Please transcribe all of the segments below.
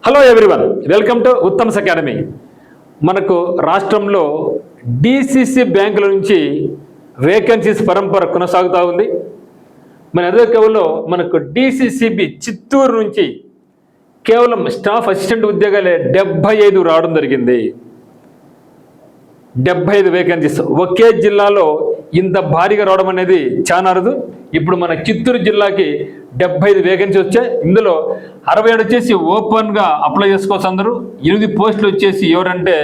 Hello everyone, welcome to Uttam's academy. మనకు రాష్ట్రంలో DCC బ్యాంకుల నుంచి వేకెన్సీస్ పరంపర కొనసాగుతూ ఉంది. మన అదే కవుల్లో మనకు డిసిసిబి చిత్తూరు నుంచి కేవలం స్టాఫ్ అసిస్టెంట్ ఉద్యోగాలే 75 రావడం జరిగింది. 75 వేకెన్సీస్ ఒకే జిల్లాలో ఇంత భారీగా రావడం అనేది చాలా అరుదు. ఇప్పుడు మన చిత్తూరు జిల్లాకి 75 వేకెన్సీ వచ్చాయి. ఇందులో 67 వచ్చేసి ఓపెన్గా అప్లై చేసుకోవచ్చు. అందరూ 8 పోస్టులు వచ్చేసి ఎవరంటే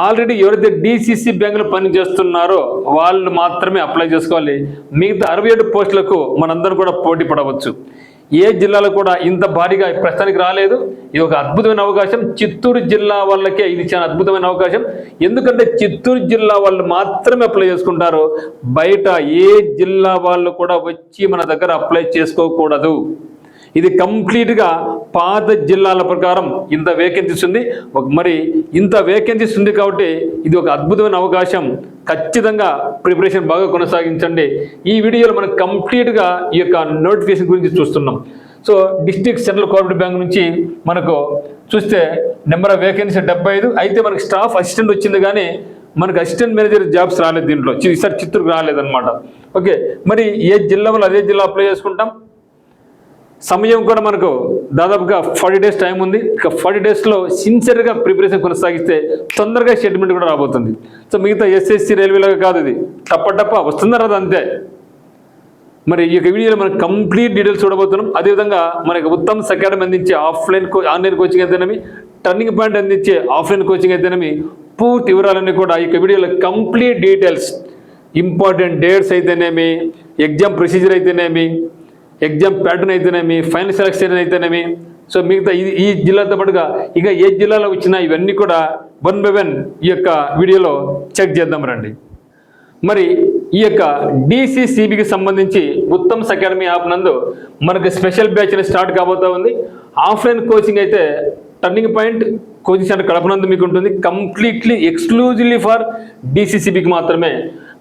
ఆల్రెడీ ఎవరైతే డిసిసి బ్యాంకులో పనిచేస్తున్నారో వాళ్ళు మాత్రమే అప్లై చేసుకోవాలి. మిగతా 67 పోస్టులకు మనందరం కూడా పోటీ పడవచ్చు. ఏ జిల్లాలో కూడా ఇంత భారీగా ప్రస్తుతానికి రాలేదు. ఇది ఒక అద్భుతమైన అవకాశం. చిత్తూరు జిల్లా వాళ్ళకే ఇది చాలా అద్భుతమైన అవకాశం. ఎందుకంటే చిత్తూరు జిల్లా వాళ్ళు మాత్రమే అప్లై చేసుకుంటారు. బయట ఏ జిల్లా వాళ్ళు కూడా వచ్చి మన దగ్గర అప్లై చేసుకోకూడదు. ఇది కంప్లీట్గా పాత జిల్లాల ప్రకారం ఇంత వేకెన్సీస్ ఉంది. మరి ఇంత వేకెన్సీస్ ఉంది కాబట్టి ఇది ఒక అద్భుతమైన అవకాశం. ఖచ్చితంగా ప్రిపరేషన్ బాగా కొనసాగించండి. ఈ వీడియోలో మనం కంప్లీట్గా ఈ యొక్క నోటిఫికేషన్ గురించి చూస్తున్నాం. So district central cooperative bank నుంచి మనకు చూస్తే నెంబర్ ఆఫ్ వేకెన్సీ 75. అయితే మనకు స్టాఫ్ అసిస్టెంట్ వచ్చింది కానీ మనకు అసిస్టెంట్ మేనేజర్ జాబ్స్ రాలేదు. దీంట్లో ఈసారి చిత్తూరుకు రాలేదన్నమాట. ఓకే, మరి ఏ జిల్లా వాళ్ళు అదే జిల్లా అప్లై చేసుకుంటాం. సమయం కూడా మనకు దాదాపుగా 40 డేస్ టైం ఉంది. ఇక 40 డేస్లో సిన్సియర్గా ప్రిపరేషన్ కొనసాగిస్తే తొందరగా స్టేట్మెంట్ కూడా రాబోతుంది. సో మిగతా ఎస్ఎస్సి రైల్వేలాగా కాదు, ఇది టప్ప వస్తుందా రాదు అంతే. మరి ఈ యొక్క వీడియోలో మనం కంప్లీట్ డీటెయిల్స్ చూడబోతున్నాం. అదేవిధంగా మనకి ఉత్తమ్స్ అకాడమీ అందించే ఆన్లైన్ కోచింగ్ అయితేనేమి, టర్నింగ్ పాయింట్ అందించే ఆఫ్లైన్ కోచింగ్ అయితేనేమి, పూర్తి వివరాలన్నీ కూడా ఈ యొక్క వీడియోలో కంప్లీట్ డీటెయిల్స్, ఇంపార్టెంట్ డేట్స్ అయితేనేమి, ఎగ్జామ్ ప్రొసీజర్ అయితేనేమి, ఎగ్జామ్ ప్యాటర్న్ అయితేనేమి, ఫైనల్ సెలక్షన్ అయితేనేమి, సో మిగతా ఈ జిల్లాతో పాటుగా ఇక ఏ జిల్లాలో వచ్చినా ఇవన్నీ కూడా 1 by 1 ఈ యొక్క వీడియోలో చెక్ చేద్దాం రండి. మరి ఈ యొక్క డిసిసిబికి సంబంధించి ఉత్తమ్స్ అకాడమీ యాప్ నందు మనకు స్పెషల్ బ్యాచ్ స్టార్ట్ కాబోతా ఉంది. ఆఫ్లైన్ కోచింగ్ అయితే టర్నింగ్ పాయింట్ కోచింగ్ సెంటర్ కడపనందు మీకు ఉంటుంది. కంప్లీట్లీ ఎక్స్క్లూజివ్లీ ఫర్ డిసిసిబికి మాత్రమే.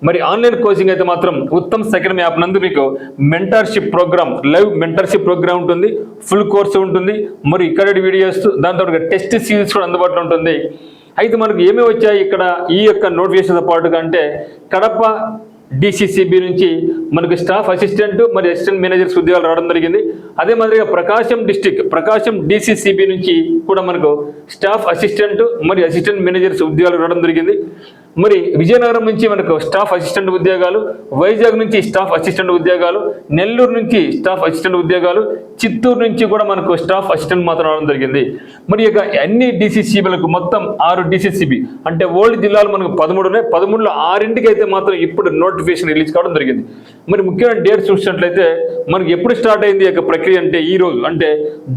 మరి ఆన్లైన్ కోచింగ్ అయితే మాత్రం ఉత్తమ్స్ అకాడమీ యాప్ నందు మీకు mentorship program, live mentorship program ఉంటుంది, ఫుల్ కోర్సు ఉంటుంది, మరి ఇక్కడ వీడియోస్, దాంతో టెస్ట్ సిరీస్ కూడా అందుబాటులో ఉంటుంది. అయితే మనకు ఏమేమి వచ్చాయి ఇక్కడ ఈ యొక్క నోటిఫికేషన్తో పాటుగా అంటే కడప డిసిసిబి నుంచి మనకు స్టాఫ్ అసిస్టెంట్ మరి అసిస్టెంట్ మేనేజర్స్ ఉద్యోగాలు రావడం జరిగింది. అదే మాదిరిగా ప్రకాశం డిసిసిబి నుంచి కూడా మనకు స్టాఫ్ అసిస్టెంట్ మరి అసిస్టెంట్ మేనేజర్స్ ఉద్యోగాలు రావడం జరిగింది. మరి విజయనగరం నుంచి మనకు స్టాఫ్ అసిస్టెంట్ ఉద్యోగాలు, వైజాగ్ నుంచి స్టాఫ్ అసిస్టెంట్ ఉద్యోగాలు, నెల్లూరు నుంచి స్టాఫ్ అసిస్టెంట్ ఉద్యోగాలు, చిత్తూరు నుంచి కూడా మనకు స్టాఫ్ అసిస్టెంట్ మాత్రం రావడం జరిగింది. మరి ఇక అన్ని డిసిసిబిలకు మొత్తం 6 డిసిసిబి అంటే ఓల్డ్ జిల్లాలు మనకు 13 ఉన్నాయి. 13లో 6 అయితే మాత్రం ఇప్పుడు నోటిఫికేషన్ రిలీజ్ కావడం జరిగింది. మరి ముఖ్యమైన డేట్ చూసినట్లయితే మనకి ఎప్పుడు స్టార్ట్ అయింది ఈ యొక్క ప్రక్రియ అంటే ఈ రోజు అంటే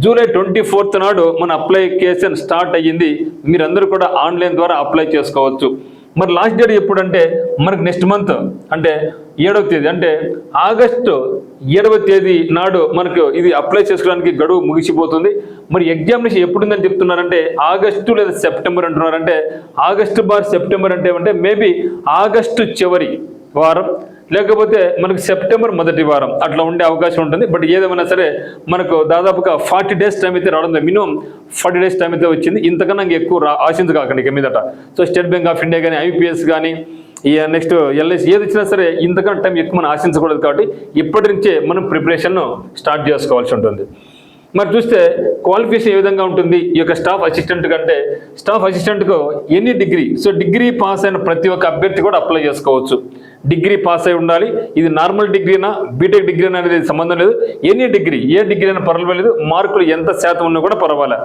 జూలై 24 నాడు మన అప్లికేషన్ స్టార్ట్ అయ్యింది. మీరందరూ కూడా ఆన్లైన్ ద్వారా అప్లై చేసుకోవచ్చు. మరి లాస్ట్ డేట్ ఎప్పుడంటే మనకు నెక్స్ట్ మంత్ అంటే 7వ తేదీ అంటే ఆగస్టు 7వ తేదీ నాడు మనకు ఇది అప్లై చేసుకోవడానికి గడువు ముగిసిపోతుంది. మరి ఎగ్జామినేషన్ ఎప్పుడుందని చెప్తున్నారంటే ఆగస్టు లేదా సెప్టెంబర్ అంటున్నారంటే ఆగస్టు సెప్టెంబర్ అంటే మేబీ ఆగస్టు చివరి వారం లేకపోతే మనకు సెప్టెంబర్ మొదటి వారం అట్లా ఉండే అవకాశం ఉంటుంది. బట్ ఏదేమైనా సరే మనకు దాదాపుగా 40 డేస్ టైం అయితే రావడం, మినిమం 40 డేస్ టైం అయితే వచ్చింది. ఇంతకన్నా ఎక్కువ ఆశించకాకండి ఇక మీదట. So state bank of India కానీ, ఐపీఎస్ కానీ, నెక్స్ట్ ఎల్ఐసి ఏది ఇచ్చినా సరే ఇంతకన్నా టైం ఎక్కువ మనం ఆశించకూడదు. కాబట్టి ఇప్పటి నుంచే మనం ప్రిపరేషన్ స్టార్ట్ చేసుకోవాల్సి ఉంటుంది. మరి చూస్తే క్వాలిఫికేషన్ ఏ విధంగా ఉంటుంది ఈ యొక్క స్టాఫ్ అసిస్టెంట్ కంటే, స్టాఫ్ అసిస్టెంట్కు any degree, so degree pass అయిన ప్రతి ఒక్క అభ్యర్థి కూడా అప్లై చేసుకోవచ్చు. డిగ్రీ పాస్ అయి ఉండాలి. ఇది నార్మల్ డిగ్రీనా బీటెక్ డిగ్రీనా అనేది సంబంధం లేదు. ఎనీ డిగ్రీ, ఏ డిగ్రీ అయినా పర్వాలేదు, మార్కులు ఎంత శాతం ఉన్నా కూడా పర్వాలేదు.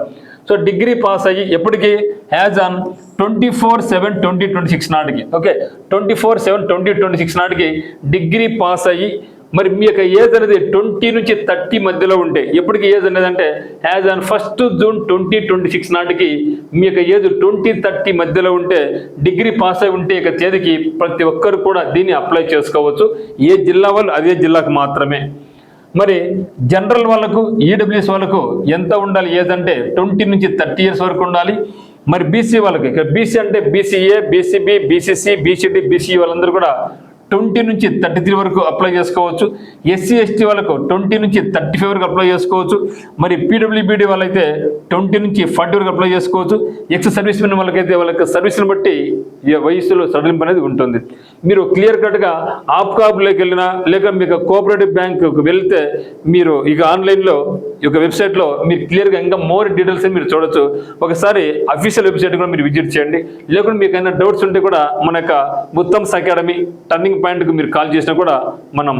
సో డిగ్రీ పాస్ అయ్యి ఎప్పటికీ యాజ్ ఆన్ 24/7/2026 నాటికి, ఓకే 24/7/2026 నాటికి డిగ్రీ పాస్ అయ్యి మరి మీ యొక్క ఏజ్ అనేది 20 నుంచి 30 మధ్యలో ఉంటే, ఎప్పటికీ ఏజ్ అనేది అంటే యాజ్ ఆన్ 1 జూన్ 2026 నాటికి మీ యొక్క ఏజ్ 20-30 మధ్యలో ఉంటే, డిగ్రీ పాస్ అయి ఉంటే ఇక తేదీకి ప్రతి ఒక్కరు కూడా దీన్ని అప్లై చేసుకోవచ్చు. ఏ జిల్లా వాళ్ళు అదే జిల్లాకు మాత్రమే. మరి జనరల్ వాళ్ళకు, ఈడబ్ల్యూఎస్ వాళ్ళకు ఎంత ఉండాలి ఏజ్ అంటే 20 నుంచి 30 ఇయర్స్ వరకు ఉండాలి. మరి బీసీ వాళ్ళకి, ఇక్కడ బీసీ అంటే BCA, BCB, BCC, BCD, BC వాళ్ళందరూ కూడా 20 నుంచి 33 వరకు అప్లై చేసుకోవచ్చు. ఎస్సీ ఎస్టీ వాళ్ళకు 20 నుంచి 35 వరకు అప్లై చేసుకోవచ్చు. మరి పీడబ్ల్యూబీడీ వాళ్ళైతే 20 నుంచి 40 వరకు అప్లై చేసుకోవచ్చు. ఎక్స్ సర్వీస్ మెన్ వాళ్ళకైతే వాళ్ళకి సర్వీస్ని బట్టి వయసులో సడలింపు అనేది ఉంటుంది. మీరు క్లియర్ కట్గా ఆప్కాబ్లోకి వెళ్ళినా లేక మీకు కోఆపరేటివ్ బ్యాంకుకు వెళ్తే మీరు ఇక ఆన్లైన్లో ఈ వెబ్సైట్లో మీరు క్లియర్గా ఇంకా మోర్ డీటెయిల్స్ మీరు చూడొచ్చు. ఒకసారి అఫీషియల్ వెబ్సైట్ కూడా మీరు విజిట్ చేయండి. లేకుంటే మీకు ఏమైనా డౌట్స్ ఉంటే కూడా మన యొక్క ఉత్తమ్స్ అకాడమీ టర్నింగ్ పాయింట్కి మీరు కాల్ చేసినా కూడా మనం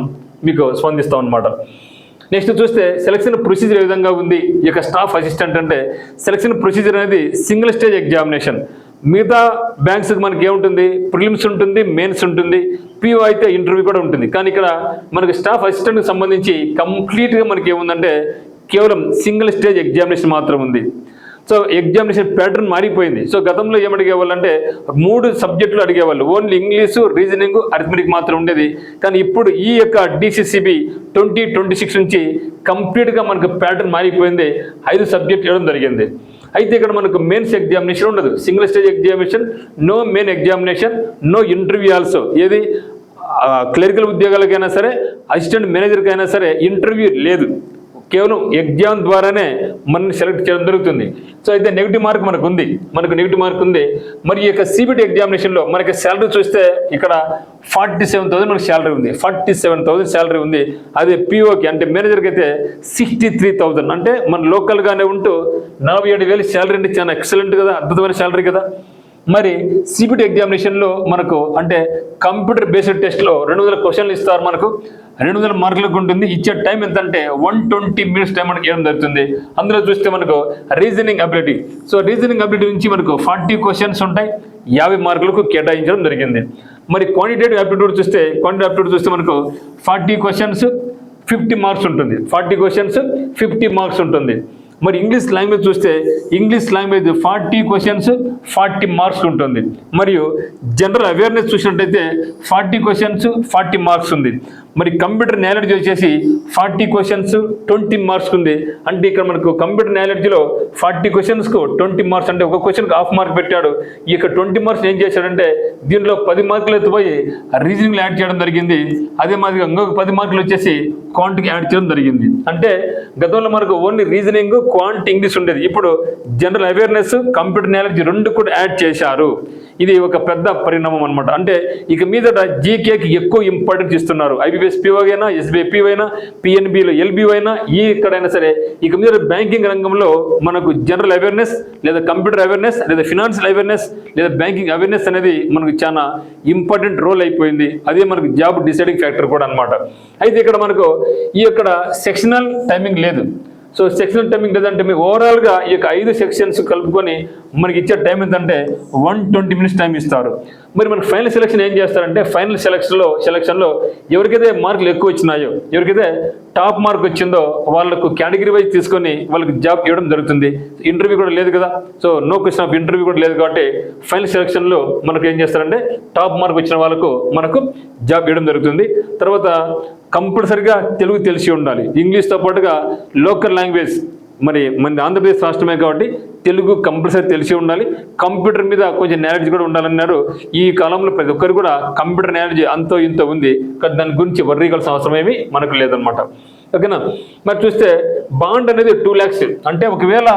మీకు స్పందిస్తాం అన్నమాట. నెక్స్ట్ చూస్తే సెలక్షన్ ప్రొసీజర్ ఏ విధంగా ఉంది. ఈ యొక్క స్టాఫ్ అసిస్టెంట్ అంటే సెలక్షన్ ప్రొసీజర్ అనేది సింగిల్ స్టేజ్ ఎగ్జామినేషన్. మిగతా బ్యాంక్స్కి మనకి ఏముంటుంది, ప్రిలిమ్స్ ఉంటుంది, మెయిన్స్ ఉంటుంది, పిఓ అయితే ఇంటర్వ్యూ కూడా ఉంటుంది. కానీ ఇక్కడ మనకి స్టాఫ్ అసిస్టెంట్కి సంబంధించి కంప్లీట్గా మనకి ఏముందంటే కేవలం సింగిల్ స్టేజ్ ఎగ్జామినేషన్ మాత్రం ఉంది. సో ఎగ్జామినేషన్ ప్యాటర్న్ మారిపోయింది. సో గతంలో ఏమడిగేవాళ్ళు అంటే 3 సబ్జెక్టులు అడిగేవాళ్ళు, ఓన్లీ ఇంగ్లీషు, రీజనింగ్, అరిథమెటిక్ మాత్రం ఉండేది. కానీ ఇప్పుడు ఈ యొక్క DCCB 2026 నుంచి కంప్లీట్గా మనకు ప్యాటర్న్ మారిపోయింది. 5 సబ్జెక్టులు ఇవ్వడం జరిగింది. అయితే ఇక్కడ మనకు మెయిన్స్ ఎగ్జామినేషన్ ఉండదు, single stage examination, no main examination, no interview also. ఏది క్లరికల్ ఉద్యోగాలకైనా సరే, అసిస్టెంట్ మేనేజర్కైనా సరే ఇంటర్వ్యూ లేదు, కేవలం ఎగ్జామ్ ద్వారానే మనల్ని సెలెక్ట్ చేయడం జరుగుతుంది. సో అయితే నెగిటివ్ మార్క్ మనకు ఉంది, నెగిటివ్ మార్క్ ఉంది. మరి ఈ యొక్క CBT ఎగ్జామినేషన్లో మనకి శాలరీ చూస్తే ఇక్కడ 47,000 మనకి శాలరీ ఉంది, 47,000 శాలరీ ఉంది. అదే POకి అంటే మేనేజర్కి అయితే 63,000. అంటే మన లోకల్గానే ఉంటూ 47,000 శాలరీ అంటే చాలా ఎక్సలెంట్ కదా, అద్భుతమైన శాలరీ కదా. మరి CBT ఎగ్జామినేషన్లో మనకు అంటే కంప్యూటర్ బేస్డ్ టెస్ట్లో 200 క్వశ్చన్లు ఇస్తారు. మనకు 200 మార్కులకు ఉంటుంది. ఇచ్చే టైం ఎంత అంటే 120 మినిట్స్ టైం మనకి ఇవ్వడం జరుగుతుంది. అందులో చూస్తే మనకు reasoning ability, so reasoning ability నుంచి మనకు 40 క్వశ్చన్స్ ఉంటాయి, 50 మార్కులకు కేటాయించడం జరిగింది. మరి క్వాంటిటేటివ్ యాప్టిట్యూడ్ చూస్తే మనకు 40 క్వశ్చన్స్ 50 మార్క్స్ ఉంటుంది, 40 క్వశ్చన్స్ 50 మార్క్స్ ఉంటుంది. మరి ఇంగ్లీష్ లాంగ్వేజ్ చూస్తే ఇంగ్లీష్ లాంగ్వేజ్ 40 క్వశ్చన్స్ 40 మార్క్స్ ఉంటుంది. మరియు జనరల్ అవేర్నెస్ చూసినట్టయితే 40 క్వశ్చన్స్ 40 మార్క్స్ ఉంది. మరి కంప్యూటర్ నాలెడ్జ్ వచ్చేసి 40 క్వశ్చన్స్ 20 మార్క్స్ ఉంది. అంటే ఇక్కడ మనకు కంప్యూటర్ నాలెడ్జ్లో 40 క్వశ్చన్స్కు 20 మార్క్స్, అంటే ఒక క్వశ్చన్కి హాఫ్ మార్క్ పెట్టాడు. ఈ యొక్క 20 మార్క్స్ ఏం చేశాడంటే దీంట్లో 10 మార్కులు ఎత్తిపోయి రీజనింగ్లో యాడ్ చేయడం జరిగింది. అదే మాదిరిగా ఇంకొక 10 మార్కులు వచ్చేసి క్వాంట్కి యాడ్ చేయడం జరిగింది. అంటే గతంలో మనకు ఓన్లీ రీజనింగ్, క్వాంట్, ఇంగ్లీష్ ఉండేది. ఇప్పుడు జనరల్ అవేర్నెస్, కంప్యూటర్ నాలెడ్జ్ 2 కూడా యాడ్ చేశారు. ఇది ఒక పెద్ద పరిణామం అనమాట. అంటే ఇక మీదట జీకేకి ఎక్కువ ఇంపార్టెన్స్ ఇస్తున్నారు. IBPS PO అయినా, SBI PO అయినా, PNBలో LBO అయినా, ఎక్కడైనా సరే ఇక మీద బ్యాంకింగ్ రంగంలో మనకు జనరల్ అవేర్నెస్ లేదా కంప్యూటర్ అవేర్నెస్ లేదా ఫినాన్షియల్ అవేర్నెస్ లేదా బ్యాంకింగ్ అవేర్నెస్ అనేది మనకు చాలా ఇంపార్టెంట్ రోల్ అయిపోయింది. అదే మనకు జాబ్ డిసైడింగ్ ఫ్యాక్టర్ కూడా అనమాట. అయితే ఇక్కడ మనకు ఇక్కడ సెక్షనల్ టైమింగ్ లేదు. సో సెక్షనల్ టైమింగ్ లేదంటే మీకు ఓవరాల్గా ఈ యొక్క 5 సెక్షన్స్ కలుపుకొని మనకి ఇచ్చే టైం ఏంటంటే 120 మినిట్స్ టైం ఇస్తారు. మరి మనకి ఫైనల్ సెలక్షన్ ఏం చేస్తారంటే ఫైనల్ సెలక్షన్లో ఎవరికైతే మార్కులు ఎక్కువ వచ్చినాయో, ఎవరికైతే టాప్ మార్క్ వచ్చిందో వాళ్ళకు కేటగిరీ వైజ్ తీసుకొని వాళ్ళకి జాబ్ ఇవ్వడం జరుగుతుంది. ఇంటర్వ్యూ కూడా లేదు కదా, so no question of interview కూడా లేదు కాబట్టి ఫైనల్ సెలక్షన్లో మనకు ఏం చేస్తారంటే టాప్ మార్క్ వచ్చిన వాళ్ళకు మనకు జాబ్ ఇవ్వడం జరుగుతుంది. తర్వాత కంపల్సరిగా తెలుగు తెలిసి ఉండాలి, ఇంగ్లీష్తో పాటుగా లోకల్ లాంగ్వేజ్. మరి మన ఆంధ్రప్రదేశ్ రాష్ట్రమే కాబట్టి తెలుగు కంపల్సరీ తెలిసి ఉండాలి. కంప్యూటర్ మీద కొంచెం నాలెడ్జ్ కూడా ఉండాలన్నారు. ఈ కాలంలో ప్రతి ఒక్కరు కూడా కంప్యూటర్ నాలెడ్జ్ అంతో ఇంతో ఉంది, కానీ దాని గురించి వర్రీ కావాల్సిన అవసరం ఏమీ మనకు లేదనమాట. ఓకేనా. మరి చూస్తే బాండ్ అనేది 2 lakhs. అంటే ఒకవేళ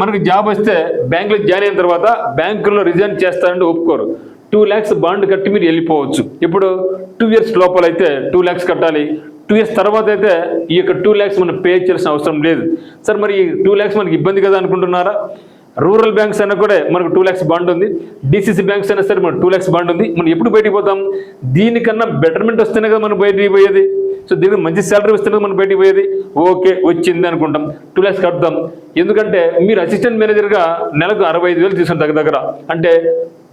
మనకు జాబ్ వస్తే బ్యాంకులో జాయిన్ అయిన తర్వాత బ్యాంకులో రిజైన్ చేస్తారంటే ఒప్పుకోరు. 2 lakhs బాండ్ కట్టి మీరు వెళ్ళిపోవచ్చు. ఇప్పుడు 2 years లోపల అయితే 2 lakhs కట్టాలి. 2 years తర్వాత అయితే ఈ యొక్క 2 lakhs మనం పే చేయాల్సిన అవసరం లేదు. సార్ మరి ఈ 2 lakhs మనకి ఇబ్బంది కదా అనుకుంటున్నారా? రూరల్ బ్యాంక్స్ అయినా కూడా మనకు 2 lakhs బాండ్ ఉంది, DCC బ్యాంక్స్ అయినా సరే మనకు 2 lakhs బాండ్ ఉంది. మనం ఎప్పుడు బయటికి పోతాం? దీనికన్నా బెటర్మెంట్ వస్తేనే కదా మనం బయటికి పోయేది. సో దీనికి మంచి శాలరీ వస్తేనే మనం బయటికి పోయేది. ఓకే వచ్చింది అనుకుంటాం, 2 lakhs కడతాం. ఎందుకంటే మీరు అసిస్టెంట్ మేనేజర్గా నెలకు 65,000 తీసుకుని దగ్గర అంటే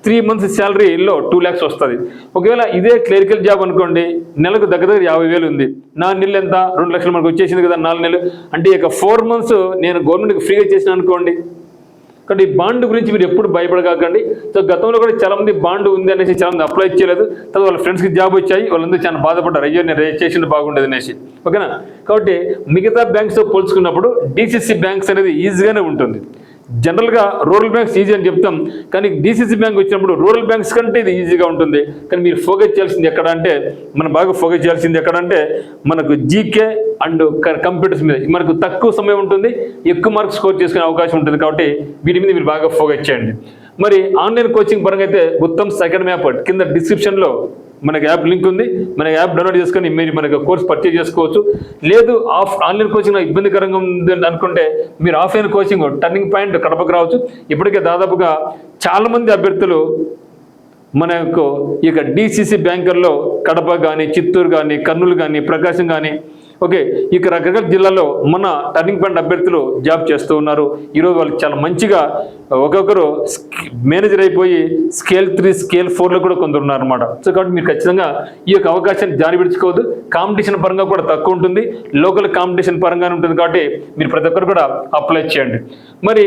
3 months శాలరీలో 2 lakhs వస్తుంది. ఒకవేళ ఇదే క్లరికల్ జాబ్ అనుకోండి, నెలకు దగ్గర 50,000 ఉంది. 4 నెలలు ఎంత? 2 లక్షలు మనకు వచ్చేసింది కదా 4 నెలలు. అంటే ఇక 4 months నేను గవర్నమెంట్కి ఫ్రీగా చేసిన అనుకోండి. కాబట్టి ఈ బాండ్ గురించి మీరు ఎప్పుడు భయపడకండి. సో గతంలో కూడా చాలామంది బాండ్ ఉంది అనేసి చాలామంది అప్లై చేయలేదు, తర్వాత వాళ్ళ ఫ్రెండ్స్కి జాబ్ వచ్చాయి, వాళ్ళందరూ చాలా బాధపడ్డారు, అయ్యో నేను చేసింది బాగుండేది అనేసి. ఓకేనా. కాబట్టి మిగతా బ్యాంక్స్తో పోల్చుకున్నప్పుడు DCC బ్యాంక్స్ అనేది ఈజీగానే ఉంటుంది. జనరల్గా రూరల్ బ్యాంక్స్ ఈజీ అని చెప్తాం, కానీ డిసిసి బ్యాంక్ వచ్చినప్పుడు రూరల్ బ్యాంక్స్ కంటే ఇది ఈజీగా ఉంటుంది. కానీ మీరు ఫోకస్ చేయాల్సింది ఎక్కడ అంటే, మనం బాగా ఫోకస్ చేయాల్సింది ఎక్కడ అంటే మనకు జీకే అండ్ కంప్యూటర్స్ మీద మనకు తక్కువ సమయం ఉంటుంది, ఎక్కువ మార్క్స్ స్కోర్ చేసుకునే అవకాశం ఉంటుంది. కాబట్టి వీటి మీద మీరు బాగా ఫోకస్ చేయండి. మరి ఆన్లైన్ కోచింగ్ పరంగా అయితే ఉత్తమ్స్ అకాడమీ యాప్ కింద డిస్క్రిప్షన్లో మనకి యాప్ లింక్ ఉంది. మన యాప్ డౌన్లోడ్ చేసుకొని మీరు మనకు కోర్స్ పర్చేజ్ చేసుకోవచ్చు. లేదు ఆన్లైన్ కోచింగ్ ఇబ్బందికరంగా ఉంది అనుకుంటే మీరు ఆఫ్లైన్ కోచింగ్ టర్నింగ్ పాయింట్ కడపకు రావచ్చు. ఇప్పటికే దాదాపుగా చాలామంది అభ్యర్థులు మనకు ఇక డిసిసి బ్యాంకర్లో కడప కానీ, చిత్తూరు కానీ, కర్నూలు కానీ, ప్రకాశం కానీ, ఓకే, ఇక రకరకాల జిల్లాలో మన టర్నింగ్ పాయింట్ అభ్యర్థులు జాబ్ చేస్తూ ఉన్నారు. ఈరోజు వాళ్ళు చాలా మంచిగా ఒక్కొక్కరు మేనేజర్ అయిపోయి స్కేల్ 3, స్కేల్ 4లో కూడా కొందరు ఉన్నారన్నమాట. సో కాబట్టి మీరు ఖచ్చితంగా ఈ యొక్క అవకాశాన్ని జారి విడుచుకోవద్దు. కాంపిటీషన్ పరంగా కూడా తక్కువ ఉంటుంది, లోకల్ కాంపిటీషన్ పరంగానే ఉంటుంది. కాబట్టి మీరు ప్రతి ఒక్కరు కూడా అప్లై చేయండి. మరి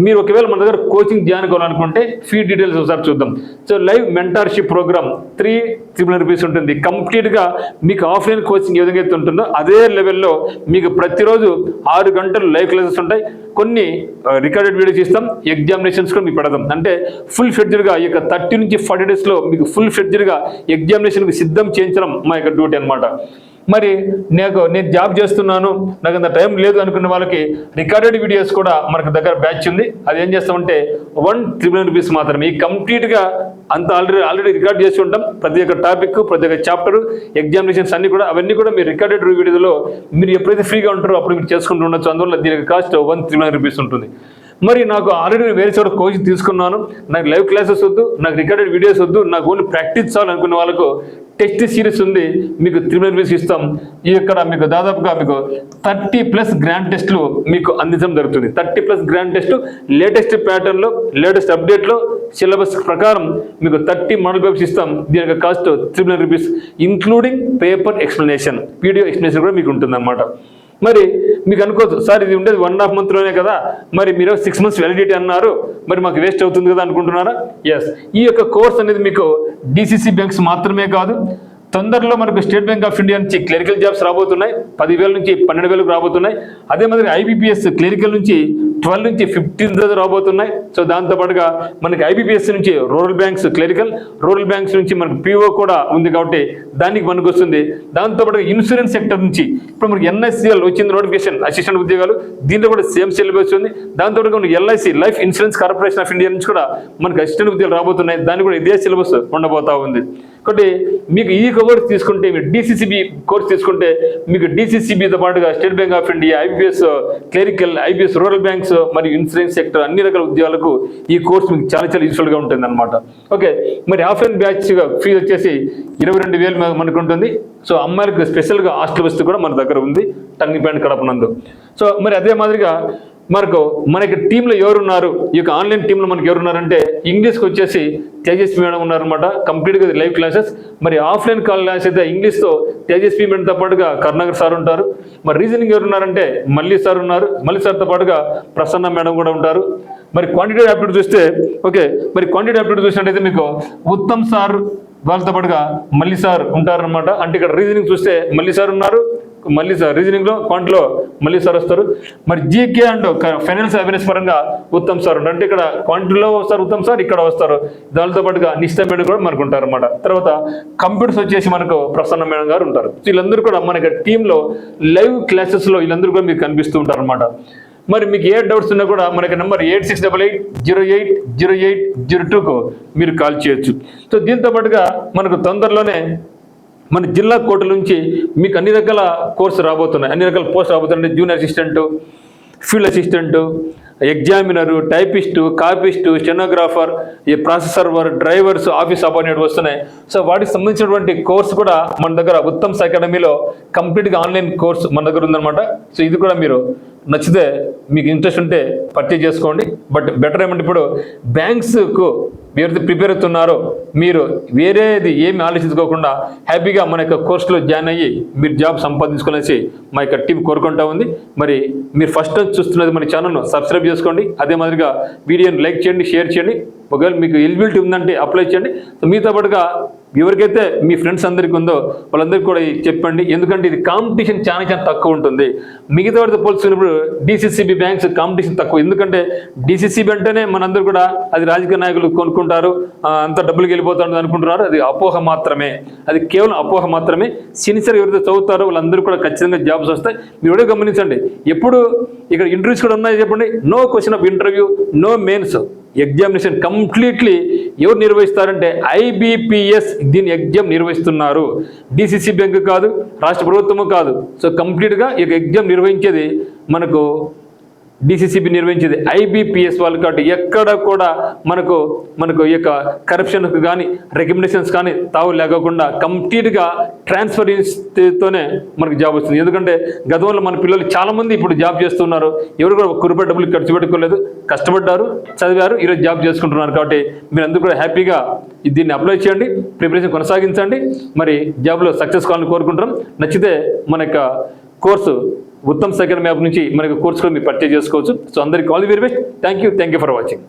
మీరు ఒకవేళ మన దగ్గర కోచింగ్ జాయిన్ కావాలనుకుంటే ఫీ డీటెయిల్స్ ఒకసారి చూద్దాం. So live mentorship programme 3,000 rupees ఉంటుంది. కంప్లీట్గా మీకు ఆఫ్లైన్ కోచింగ్ ఏ విధంగా అయితే ఉంటుందో అదే లెవెల్లో మీకు ప్రతిరోజు 6 గంటలు లైవ్ క్లాసెస్ ఉంటాయి. కొన్ని రికార్డెడ్ వీడియోస్ ఇస్తాం, ఎగ్జామినేషన్స్ కూడా మీకు పెడదాం. అంటే ఫుల్ ఫ్లెడ్జ్డ్గా ఈ యొక్క 30 నుంచి 40 డేస్లో మీకు ఫుల్ ఫ్లెడ్జ్డ్గా ఎగ్జామినేషన్కి సిద్ధం చేయించడం మా యొక్క డ్యూటీ అనమాట. మరి నేను జాబ్ చేస్తున్నాను, నాకు అంత టైం లేదు అనుకున్న వాళ్ళకి రికార్డెడ్ వీడియోస్ కూడా మనకు దగ్గర బ్యాచ్ ఉంది. అది ఏం చేస్తామంటే 1,000 రూపీస్ మాత్రమే. ఈ కంప్లీట్గా అంత ఆల్రెడీ రికార్డ్ చేసి ఉంటాం. ప్రతి ఒక్క టాపిక్, ప్రతి ఒక్క చాప్టర్, ఎగ్జామినేషన్స్ అన్ని కూడా అవన్నీ కూడా మీరు రికార్డెడ్ వీడియోలో మీరు ఎప్పుడైతే ఫ్రీగా ఉంటారో అప్పుడు మీరు చేసుకుంటూ ఉండొచ్చు. అందువల్ల దీనికి కాస్ట్ 1,000 రూపీస్ ఉంటుంది. మరి నాకు ఆల్రెడీ వేరే చోట కోచింగ్ తీసుకున్నాను, నాకు లైవ్ క్లాసెస్ వద్దు, నాకు రికార్డెడ్ వీడియోస్ వద్దు, నాకు ఓన్లీ ప్రాక్టీస్ చాలు అనుకున్న వాళ్ళకు టెస్ట్ సిరీస్ ఉంది, మీకు 3,000 రూపీస్ ఇస్తాం. ఇక్కడ మీకు దాదాపుగా మీకు 30+ గ్రాండ్ టెస్ట్లు మీకు అందించడం జరుగుతుంది. 30+ గ్రాండ్ టెస్ట్ లేటెస్ట్ ప్యాటర్న్లో, లేటెస్ట్ అప్డేట్లో, సిలబస్ ప్రకారం మీకు 30 మోడల్ పేపర్స్ ఇస్తాం. దీని యొక్క cost 3,000 rupees including paper explanation, video explanation కూడా మీకు ఉంటుందన్నమాట. మరి మీకు అనుకోవచ్చు, సార్ ఇది ఉండేది 1.5 monthలోనే కదా, మరి మీరు 6 months వ్యాలిడిటీ అన్నారు, మరి మాకు వేస్ట్ అవుతుంది కదా అనుకుంటున్నారా? ఎస్, ఈ యొక్క కోర్స్ అనేది మీకు డిసిసి బ్యాంక్స్ మాత్రమే కాదు, తొందరలో మనకు స్టేట్ బ్యాంక్ ఆఫ్ ఇండియా నుంచి క్లరికల్ జాబ్స్ రాబోతున్నాయి. 10,000 నుంచి 12,000 రాబోతున్నాయి. అదే మాదిరి ఐబీపీఎస్ క్లరికల్ నుంచి 12 నుంచి 15,000 రాబోతున్నాయి. సో దాంతోపాటుగా మనకి ఐబీపీఎస్ నుంచి rural banks clerical, rural banks నుంచి మనకు పీఓ కూడా ఉంది కాబట్టి దానికి మనకు వస్తుంది. దాంతోపాటుగా ఇన్సూరెన్స్ సెక్టర్ నుంచి ఇప్పుడు మనకి ఎన్ఎస్సిఎల్ వచ్చింది నోటిఫికేషన్, అసిస్టెంట్ ఉద్యోగాలు, దీంట్లో కూడా సేమ్ సిలబస్ ఉంది. దాంతోపాటుగా మనకి LIC life insurance corporation of India నుంచి కూడా మనకి అసిస్టెంట్ ఉద్యోగాలు రాబోతున్నాయి. దానికి కూడా ఇదే సిలబస్ ఉండబోతా ఉంది. కాబట్టి మీకు ఈ కోర్స్ తీసుకుంటే, మీరు డిసిసిబి కోర్స్ తీసుకుంటే మీకు డిసిసిబితో పాటుగా state bank of India, IBPS clerical, IBS rural banks మరియు ఇన్సూరెన్స్ సెక్టర్ అన్ని రకాల ఉద్యోగాలకు ఈ కోర్స్ మీకు చాలా చాలా యూస్ఫుల్గా ఉంటుంది అనమాట. ఓకే, మరి ఆఫ్లైన్ బ్యాచ్గా ఫీజు వచ్చేసి 22,000 మనకు ఉంటుంది. సో అమ్మాయిలకు స్పెషల్గా హాస్టల్ వస్తూ కూడా మన దగ్గర ఉంది టర్నింగ్ పాయింట్ కడప నందు. సో మరి అదే మాదిరిగా మనకి టీంలో ఎవరున్నారు, ఈ యొక్క ఆన్లైన్ టీంలో మనకి ఎవరున్నారంటే ఇంగ్లీష్కి వచ్చేసి తేజస్వి మేడం ఉన్నారనమాట, కంప్లీట్గా లైవ్ క్లాసెస్. మరి ఆఫ్లైన్ క్లాస్ అయితే ఇంగ్లీష్తో తేజస్వి మేడంతో పాటుగా కరుణాకర్ సార్ ఉంటారు. మరి రీజనింగ్ ఎవరున్నారంటే మల్లి సార్ ఉన్నారు, మల్లి సార్తో పాటుగా ప్రసన్న మేడం కూడా ఉంటారు. మరి క్వాంటిటేటివ్ యాప్టిట్యూడ్ చూస్తే, ఓకే, మరి క్వాంటిటేటివ్ యాప్టిట్యూడ్ చూసినట్టయితే మీకు ఉత్తమ్ సార్ వాళ్ళతో పాటుగా మల్లి సార్ ఉంటారనమాట. అంటే ఇక్కడ రీజనింగ్ చూస్తే మల్లి సార్ ఉన్నారు, మళ్ళీ సార్ రీజనింగ్లో, క్వాంట్లో మళ్ళీ సార్ వస్తారు. మరి జీకే అండ్ ఫైనాన్షియల్ అవేర్నెస్ పరంగా ఉత్తమ్ సార్ ఉంటారు. అంటే ఇక్కడ క్వాంటిలో వస్తారు ఉత్తమ్ సార్, ఇక్కడ వస్తారు. దానితో పాటుగా నిష్ఠ మేడం కూడా మనకు ఉంటారు అనమాట. తర్వాత కంప్యూటర్స్ వచ్చేసి మనకు ప్రసన్న మేడం గారు ఉంటారు. వీళ్ళందరూ కూడా మనకి టీంలో లైవ్ క్లాసెస్లో వీళ్ళందరూ కూడా మీకు కనిపిస్తూ ఉంటారు అనమాట. మరి మీకు ఏ డౌట్స్ ఉన్నా కూడా మనకి నెంబర్ 8688080802కు మీరు కాల్ చేయొచ్చు. సో దీంతో పాటుగా మనకు తొందరలోనే మన జిల్లా కోర్టుల నుంచి మీకు అన్ని రకాల కోర్సు రాబోతున్నాయి, అన్ని రకాల పోస్ట్ రాబోతున్నాయి. Junior assistant, field assistant, examiner, typist, copyist, stenographer, ఈ process server, drivers, office appointment వస్తున్నాయి. సో వాటికి సంబంధించినటువంటి కోర్సు కూడా మన దగ్గర ఉత్తమ్స్ అకాడమీలో కంప్లీట్గా ఆన్లైన్ కోర్సు మన దగ్గర ఉందన్నమాట. సో ఇది కూడా మీరు నచ్చితే, మీకు ఇంట్రెస్ట్ ఉంటే పర్చేజ్ చేసుకోండి. బట్ బెటర్ ఏమంటే ఇప్పుడు బ్యాంక్స్కు ఎవరైతే ప్రిపేర్ అవుతున్నారో మీరు వేరేది ఏమి ఆలోచించుకోకుండా హ్యాపీగా మన యొక్క కోర్సులో జాయిన్ అయ్యి మీరు జాబ్ సంపాదించుకునేసి మా యొక్క టీం కోరుకుంటా ఉంది. మరి మీరు ఫస్ట్ టైం చూస్తున్నది మన ఛానల్ను సబ్స్క్రైబ్ చేసుకోండి. అదే మాదిరిగా వీడియోని లైక్ చేయండి, షేర్ చేయండి. ఒకవేళ మీకు ఎలిజిబిలిటీ ఉందంటే అప్లై చేయండి. మీతో పాటుగా ఎవరికైతే మీ ఫ్రెండ్స్ అందరికీ ఉందో వాళ్ళందరికీ కూడా చెప్పండి. ఎందుకంటే ఇది కాంపిటీషన్ చాలా చాలా తక్కువ ఉంటుంది. మిగతా వాటితో పోల్చుకున్నప్పుడు డిసిసిబి బ్యాంక్స్ కాంపిటీషన్ తక్కువ. ఎందుకంటే డిసిసిబి అంటేనే మనందరూ కూడా అది రాజకీయ నాయకులు కొనుక్కుంటారు, అంత డబ్బులకి వెళ్ళిపోతారు అనుకుంటున్నారు. అది అపోహ మాత్రమే, అది కేవలం అపోహ మాత్రమే. సిన్సియర్ ఎవరైతే చదువుతారో వాళ్ళందరూ కూడా ఖచ్చితంగా జాబ్స్ వస్తాయి. మీరు కూడా గమనించండి, ఎప్పుడు ఇక్కడ ఇంటర్వ్యూస్ కూడా ఉన్నాయి చెప్పండి. No question of interview, no mains. Examination completely ఎవరు నిర్వహిస్తారంటే ఐబిపిఎస్ దీని ఎగ్జామ్ నిర్వహిస్తున్నారు. డిసిసి బ్యాంక్ కాదు, రాష్ట్ర ప్రభుత్వము కాదు. సో కంప్లీట్గా ఈ ఎగ్జామ్ నిర్వహించేది మనకు డిసిసిబి నిర్వహించేది ఐబిపిఎస్ వాళ్ళు. కాబట్టి ఎక్కడ కూడా మనకు ఈ యొక్క కరప్షన్కి కానీ రికమెండేషన్స్ కానీ తావు లేకుండా కంప్లీట్గా ట్రాన్స్పరెన్సీతోనే మనకు జాబ్ వస్తుంది. ఎందుకంటే గతంలో మన పిల్లలు చాలామంది ఇప్పుడు జాబ్ చేస్తున్నారు. ఎవరు కూడా 1 రూపాయి డబ్బులు ఖర్చు పెట్టుకోలేదు, కష్టపడ్డారు, చదివారు, ఈరోజు జాబ్ చేసుకుంటున్నారు. కాబట్టి మీరు అందరూ కూడా హ్యాపీగా దీన్ని అప్లై చేయండి, ప్రిపరేషన్ కొనసాగించండి. మరి జాబ్లో సక్సెస్ కావాలని కోరుకుంటున్నాం. నచ్చితే మన యొక్క కోర్సు ఉత్తమ్ సెకండ్ మ్యాప్ నుంచి మనకు కోర్సు కూడా మీరు పర్చేజ్ చేసుకోవచ్చు. సో అందరికీ all the very best. Thank you for watching.